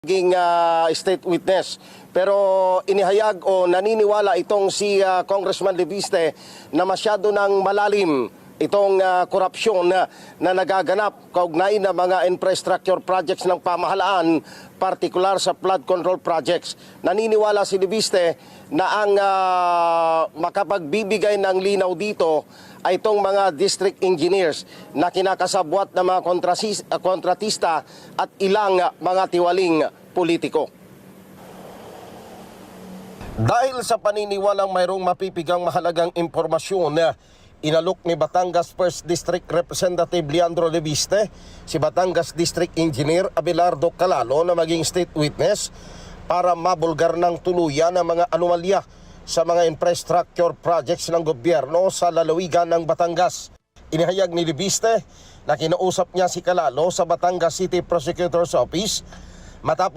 Naging state witness. Pero inihayag o naniniwala itong si Congressman Leviste na masyado ng malalim itong korupsyon na nagaganap kaugnay na mga infrastructure projects ng pamahalaan, partikular sa flood control projects. Naniniwala si Leviste na ang makapagbibigay ng linaw dito ay itong mga district engineers na kinakasabwat ng mga kontratista at ilang mga tiwaling politiko. Dahil sa paniniwalang mayroong mapipigang mahalagang impormasyon, inalok ni Batangas 1st District Representative Leandro Leviste si Batangas District Engineer Abelardo Calalo na maging state witness para mabulgar ng tuluyan ang mga anomalya sa mga infrastructure projects ng gobyerno sa lalawigan ng Batangas. Inihayag ni Leviste na kinausap niya si Calalo sa Batangas City Prosecutor's Office matapos